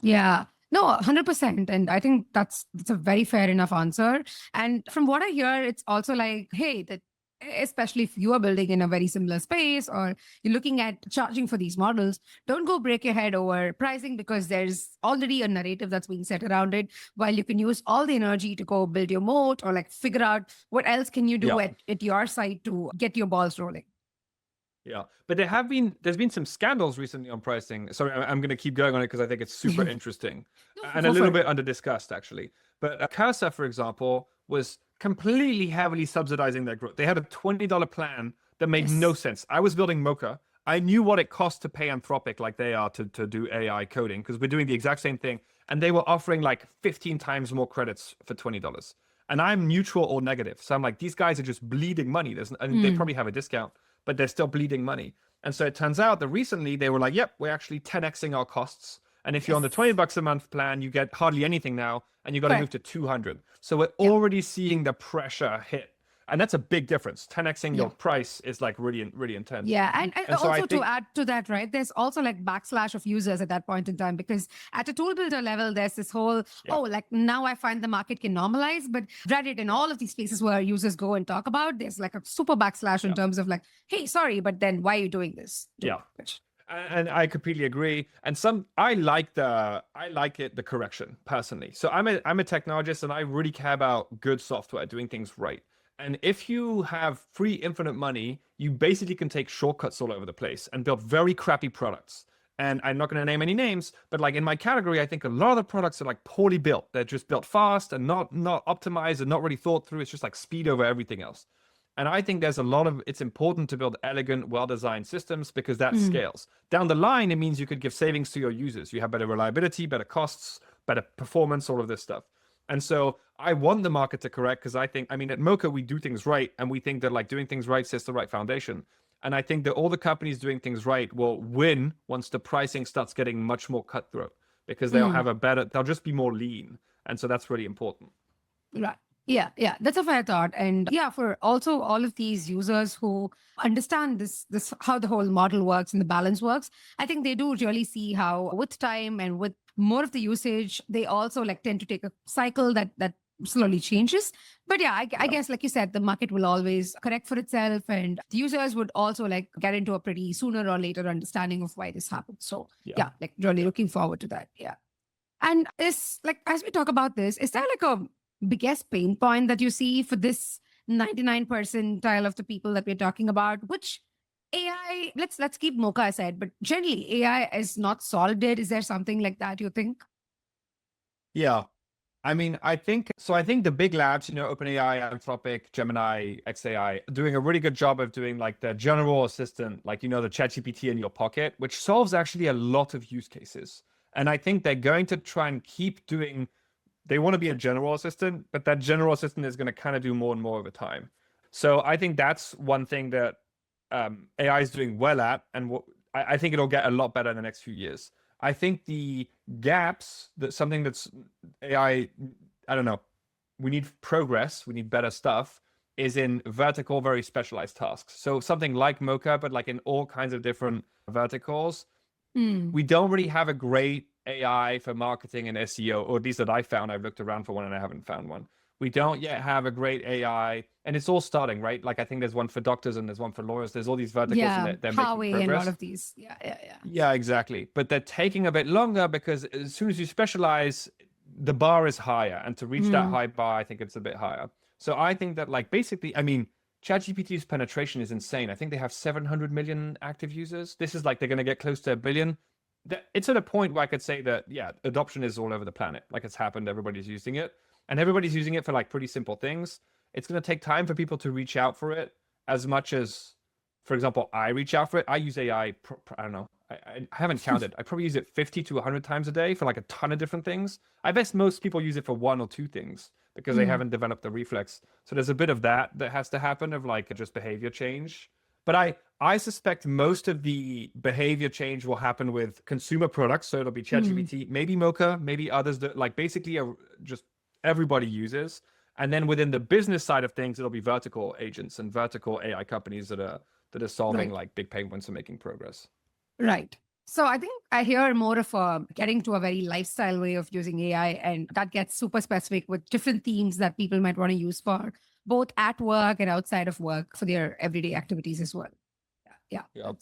Yeah. No, 100%. And I think that's a very fair enough answer. And from what I hear, it's also like, hey, that especially if you are building in a very similar space or you're looking at charging for these models, don't go break your head over pricing because there's already a narrative that's being set around it, while you can use all the energy to go build your moat or like figure out what else can you do at your site to get your balls rolling. Yeah, but there's been some scandals recently on pricing. Sorry, I'm going to keep going on it because I think it's super interesting and a little bit under discussed actually. But Cursor, for example, was completely heavily subsidizing their growth. They had a $20 plan that made no sense. I was building Mocha. I knew what it cost to pay Anthropic like they are to do AI coding because we're doing the exact same thing. And they were offering like 15 times more credits for $20. And I'm neutral or negative. So I'm like, these guys are just bleeding money. They probably have a discount, but they're still bleeding money. And so it turns out that recently they were like, yep, we're actually 10xing our costs. And if you're on the $20 a month plan, you get hardly anything now, and you got to move to 200. So we're already seeing the pressure hit. And that's a big difference. 10xing your price is like really, really intense. Yeah. And so also to add to that, right, there's also like backslash of users at that point in time, because at a tool builder level, there's this whole, like now I find the market can normalize. But Reddit and all of these places where users go and talk about, there's like a super backslash in terms of like, hey, sorry, but then why are you doing this? And I completely agree. And I like the correction personally. So I'm a technologist, and I really care about good software, doing things right. And if you have free infinite money, you basically can take shortcuts all over the place and build very crappy products. And I'm not going to name any names, but like in my category, I think a lot of the products are like poorly built. They're just built fast and not optimized and not really thought through. It's just like speed over everything else. And I think it's important to build elegant, well-designed systems because that scales. Down the line, it means you could give savings to your users. You have better reliability, better costs, better performance, all of this stuff. And so I want the market to correct because at Mocha, we do things right. And we think that like doing things right sets the right foundation. And I think that all the companies doing things right will win once the pricing starts getting much more cutthroat because they'll just be more lean. And so that's really important. Right. Yeah, that's a fair thought. And yeah, for also all of these users who understand this how the whole model works and the balance works, I think they do really see how with time and with more of the usage, they also like tend to take a cycle that slowly changes. But yeah, I guess like you said, the market will always correct for itself, and the users would also like get into a pretty sooner or later understanding of why this happened. So yeah, like really looking forward to that. Yeah. And is like, as we talk about this, is there like a biggest pain point that you see for this 99 percentile of the people that we're talking about, which AI, let's keep Mocha aside, but generally AI is not solved it? Is there something like that you think? Yeah. I think the big labs, OpenAI, Anthropic, Gemini, XAI, are doing a really good job of doing like the general assistant, like, the ChatGPT in your pocket, which solves actually a lot of use cases. And I think they're going to try and keep doing. They want to be a general assistant, but that general assistant is going to kind of do more and more over time. So I think that's one thing that AI is doing well at, and I think it'll get a lot better in the next few years. I think the gaps, something that's AI, I don't know, we need progress, we need better stuff, is in vertical, very specialized tasks. So something like Mocha, but like in all kinds of different verticals. We don't really have a great AI for marketing and SEO, or at least that I found. I've looked around for one and I haven't found one. We don't yet have a great AI, and it's all starting, right? Like I think there's one for doctors and there's one for lawyers. There's all these verticals, and Yeah, they're making Huawei and a lot progress. of these. Yeah. Yeah, exactly. But they're taking a bit longer because as soon as you specialize, the bar is higher. And to reach that Mm, high bar, I think it's a bit higher. So I think that like basically, I mean, ChatGPT's penetration is insane. I think they have 700 million active users. This is like they're going to get close to a billion. It's at a point where I could say that, yeah, adoption is all over the planet. Like it's happened, everybody's using it. And everybody's using it for like pretty simple things. It's going to take time for people to reach out for it as much as, for example, I reach out for it. I use AI, I don't know. I haven't counted. I probably use it 50 to 100 times a day for like a ton of different things. I bet most people use it for one or two things because they mm, haven't developed the reflex. So there's a bit of that has to happen of like just behavior change. But I suspect most of the behavior change will happen with consumer products. So it'll be mm. ChatGPT, maybe Mocha, maybe others that like basically just everybody uses. And then within the business side of things, it'll be vertical agents and vertical AI companies that are solving Right. like big pain points and making progress. Right. So I think I hear more of getting to a very lifestyle way of using AI, and that gets super specific with different themes that people might want to use for both at work and outside of work for their everyday activities as well. Yeah, Yep.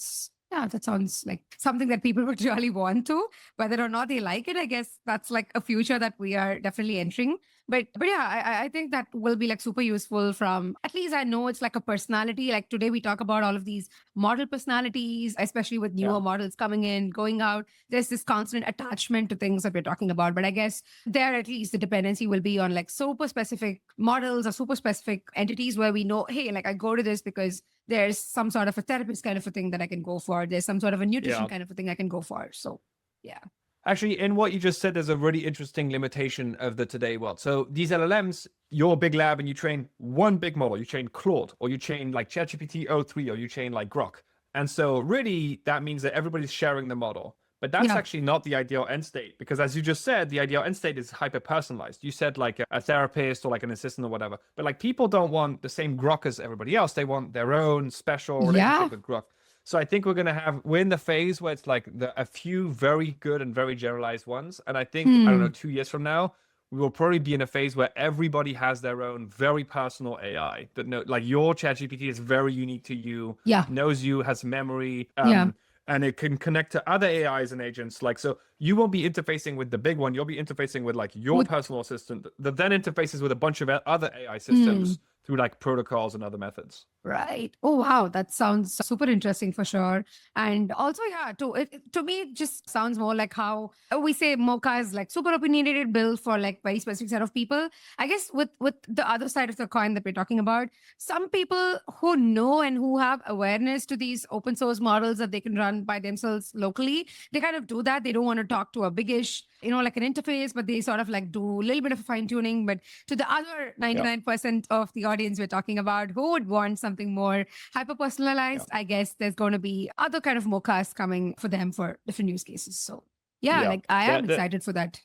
that sounds like something that people would really want to, whether or not they like it. I guess that's like a future that we are definitely entering. But yeah, I think that will be like super useful from, at least I know it's like a personality. Like today we talk about all of these model personalities, especially with Yeah. newer models coming in, going out. There's this constant attachment to things that we're talking about. But I guess there at least the dependency will be on like super specific models or super specific entities where we know, hey, like I go to this because there's some sort of a therapist kind of a thing that I can go for. There's some sort of a nutrition Yeah. kind of a thing I can go for. So yeah. Actually, in what you just said, there's a really interesting limitation of the today world. So these LLMs, you're a big lab and you train one big model. You train Claude, or you train like ChatGPT o3, or you train like Grok. And so really that means that everybody's sharing the model. But that's Yeah. actually not the ideal end state, because as you just said, the ideal end state is hyper personalized. You said like a therapist or like an assistant or whatever. But like people don't want the same Grok as everybody else. They want their own special Yeah. relationship with Grok. So I think we're in the phase where it's like a few very good and very generalized ones. And I think, I don't know, 2 years from now, we will probably be in a phase where everybody has their own very personal AI that like your ChatGPT is very unique to you, Yeah. knows you, has memory, Yeah. and it can connect to other AIs and agents. Like, so you won't be interfacing with the big one. You'll be interfacing with like your With personal assistant that then interfaces with a bunch of other AI systems through like protocols and other methods. Right. Oh, wow. That sounds super interesting for sure. And also, yeah, to me, it just sounds more like how we say Mocha is like super opinionated, built for like very specific set of people. I guess with the other side of the coin that we're talking about, some people who know and who have awareness to these open source models that they can run by themselves locally, they kind of do that. They don't want to talk to a biggish, like an interface, but they sort of like do a little bit of fine tuning. But to the other 99% of the audience we're talking about who would want something more hyper personalized, I guess there's going to be other kind of mochas coming for them for different use cases. So yeah, like I am excited for that.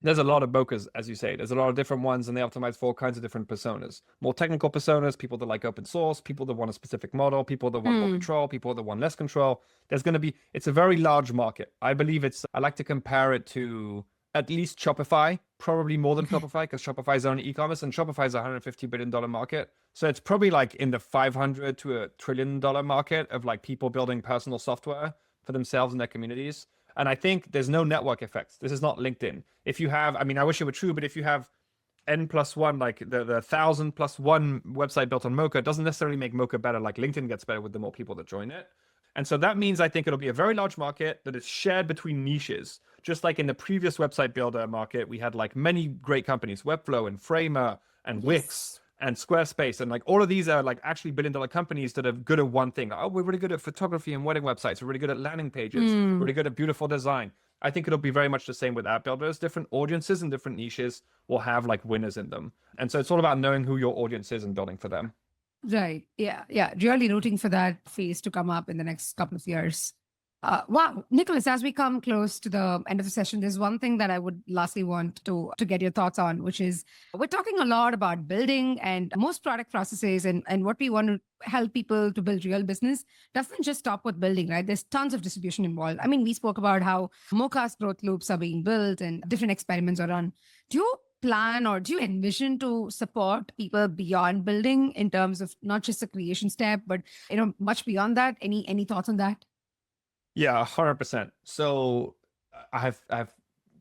There's a lot of mochas, as you say. There's a lot of different ones, and they optimize for all kinds of different personas. More technical personas, people that like open source, people that want a specific model, people that want more control, people that want less control. It's a very large market. I believe I like to compare it to at least Shopify, probably more than Shopify, because Shopify is only e-commerce, and Shopify is a $150 billion market. So it's probably like in the $500 to $1 trillion market of like people building personal software for themselves and their communities. And I think there's no network effects. This is not LinkedIn. If you have, I mean, I wish it were true, but if you have N+1, like the 1,000+1 website built on Mocha, it doesn't necessarily make Mocha better. Like LinkedIn gets better with the more people that join it. And so that means I think it'll be a very large market that is shared between niches. Just like in the previous website builder market, we had like many great companies, Webflow and Framer and Wix and Squarespace, and like all of these are like actually billion-dollar companies that are good at one thing. Oh, we're really good at photography and wedding websites. We're really good at landing pages. We're really good at beautiful design. I think it'll be very much the same with app builders. Different audiences and different niches will have like winners in them. And so it's all about knowing who your audience is and building for them. Right. Yeah. Really rooting for that phase to come up in the next couple of years. Wow, Nicholas, as we come close to the end of the session, there's one thing that I would lastly want to get your thoughts on, which is we're talking a lot about building, and most product processes and what we want to help people to build real business doesn't just stop with building, right? There's tons of distribution involved. I mean, we spoke about how Mocha's growth loops are being built and different experiments are run. Do you plan or do you envision to support people beyond building in terms of not just the creation step, but much beyond that? Any thoughts on that? Yeah, 100%. So I have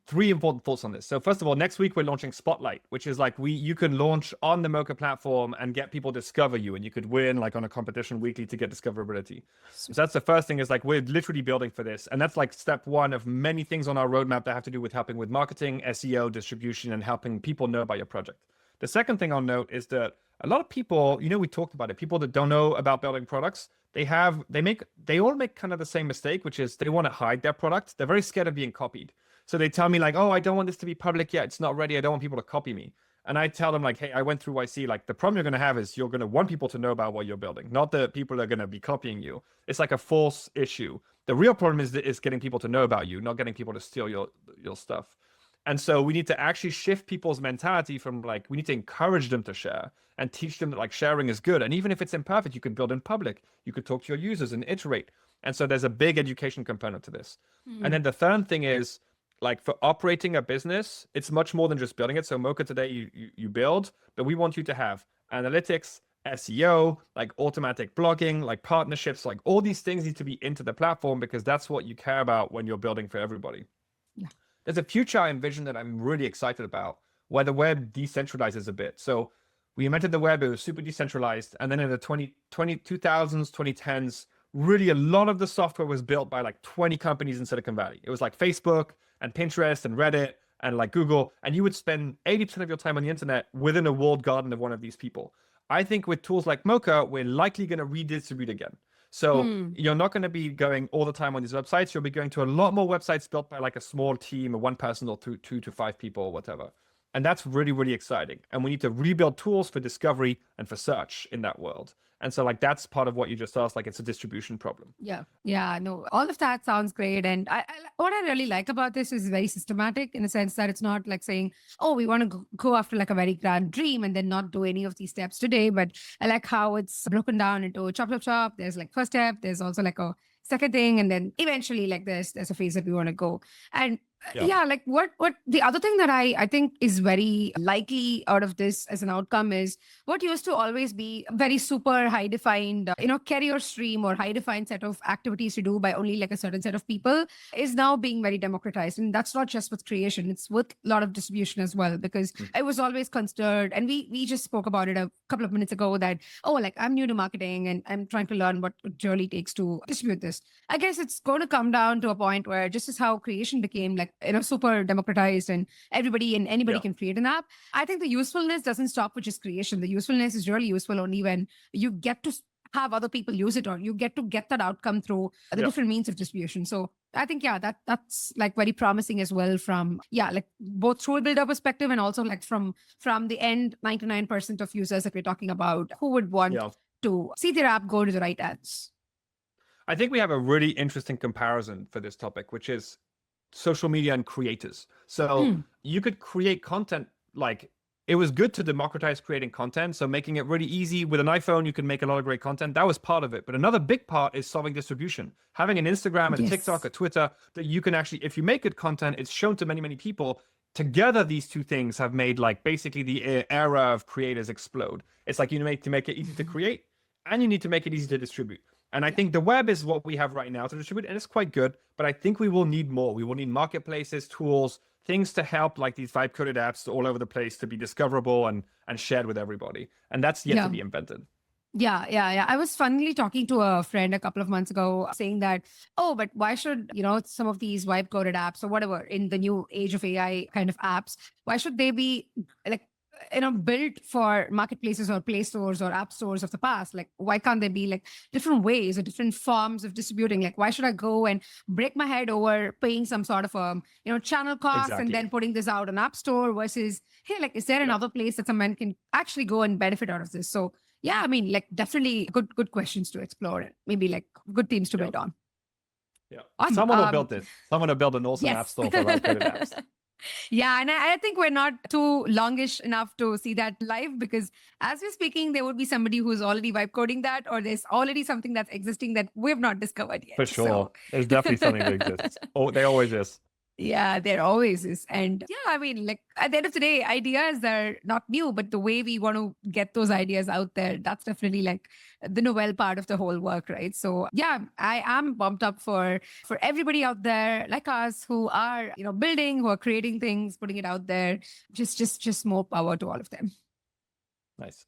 three important thoughts on this. So first of all, next week we're launching Spotlight, which is like you can launch on the Mocha platform and get people discover you, and you could win like on a competition weekly to get discoverability. So that's the first thing, is like we're literally building for this, and that's like step one of many things on our roadmap that have to do with helping with marketing, SEO, distribution, and helping people know about your project. The second thing I'll note is that a lot of people, we talked about it, people that don't know about building products, they all make kind of the same mistake, which is they want to hide their product. They're very scared of being copied. So they tell me like, oh, I don't want this to be public yet. It's not ready. I don't want people to copy me. And I tell them like, hey, I went through YC. Like the problem you're going to have is you're going to want people to know about what you're building, not the people that are going to be copying you. It's like a false issue. The real problem is getting people to know about you, not getting people to steal your stuff. And so we need to actually shift people's mentality from like, we need to encourage them to share and teach them that like sharing is good. And even if it's imperfect, you can build in public. You could talk to your users and iterate. And so there's a big education component to this. And then the third thing is, like for operating a business, it's much more than just building it. So Mocha today, you build, but we want you to have analytics, SEO, like automatic blogging, like partnerships, like all these things need to be into the platform because that's what you care about when you're building for everybody. Yeah. There's a future I envision that I'm really excited about where the web decentralizes a bit. So we invented the web, it was super decentralized. And then in the 2000s, 2010s, really a lot of the software was built by like 20 companies in Silicon Valley. It was like Facebook and Pinterest and Reddit and like Google, and you would spend 80% of your time on the internet within a walled garden of one of these people. I think with tools like Mocha, we're likely going to redistribute again. So you're not going to be going all the time on these websites. You'll be going to a lot more websites built by like a small team of one person or two to five people or whatever. And that's really, really exciting. And we need to rebuild tools for discovery and for search in that world. And so like that's part of what you just asked, like it's a distribution problem. Yeah, no, all of that sounds great. And what I really like about this is very systematic in the sense that it's not like saying, oh, we want to go after like a very grand dream and then not do any of these steps today. But I like how it's broken down into chop. There's like first step, there's also like a second thing, and then eventually like there's a phase that we want to go. And like what the other thing that I think is very likely out of this as an outcome is what used to always be very super high defined career stream or high defined set of activities to do by only like a certain set of people is now being very democratized. And that's not just with creation, it's with a lot of distribution as well, because I was always considered, and we just spoke about it a couple of minutes ago, that like I'm new to marketing and I'm trying to learn what it really takes to distribute this. I guess it's going to come down to a point where just as how creation became like super democratized and everybody and anybody can create an app, I think the usefulness doesn't stop with just creation. The usefulness is really useful only when you get to have other people use it, or you get to get that outcome through the different means of distribution. So I think that's like very promising as well from like both through a builder perspective and also like from the end 99% of users that we're talking about who would want to see their app go to the right ads. I think we have a really interesting comparison for this topic, which is social media and creators. So you could create content, like it was good to democratize creating content. So making it really easy with an iPhone, you can make a lot of great content. That was part of it. But another big part is solving distribution, having an Instagram and a TikTok, a Twitter that you can actually, if you make good content, it's shown to many, many people. Together, these two things have made like basically the era of creators explode. It's like you need to make it easy to create and you need to make it easy to distribute. And I think the web is what we have right now to distribute, and it's quite good, but I think we will need more. We will need marketplaces, tools, things to help like these vibe-coded apps all over the place to be discoverable and shared with everybody. And that's yet to be invented. Yeah. I was funnily talking to a friend a couple of months ago saying that, but why should, some of these vibe-coded apps or whatever in the new age of AI kind of apps, why should they be like, built for marketplaces or play stores or app stores of the past? Like, why can't there be like different ways or different forms of distributing? Like, why should I go and break my head over paying some sort of channel cost and then putting this out on app store versus, hey, like, is there another place that someone can actually go and benefit out of this? So yeah, I mean, like definitely good questions to explore and maybe like good themes to build on. Yeah. Awesome. Someone will build this. Someone will build an awesome app store for vibe-coded apps. Yeah, and I think we're not too longish enough to see that live, because as we're speaking, there would be somebody who's already vibe coding that, or there's already something that's existing that we've not discovered yet. For sure. There's definitely something that exists. Oh, there always is. Yeah, there always is. And yeah, I mean, like at the end of the day, ideas are not new, but the way we want to get those ideas out there, that's definitely like the novel part of the whole work, right? So yeah, I am pumped up for everybody out there like us who are, building, who are creating things, putting it out there. Just more power to all of them. Nice.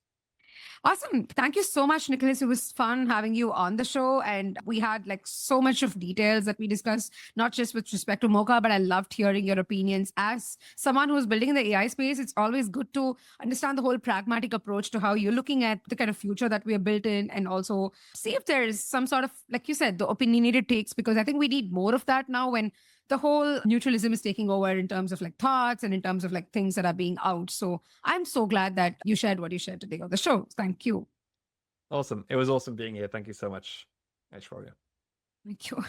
Awesome. Thank you so much, Nicholas. It was fun having you on the show. And we had like so much of details that we discussed, not just with respect to Mocha, but I loved hearing your opinions. As someone who's building in the AI space, it's always good to understand the whole pragmatic approach to how you're looking at the kind of future that we are built in, and also see if there's some sort of, like you said, the opinionated takes, because I think we need more of that now when the whole neutralism is taking over in terms of like thoughts and in terms of like things that are being out. So I'm so glad that you shared what you shared today on the show. Thank you. Awesome. It was awesome being here. Thank you so much, Aishwarya. Thank you.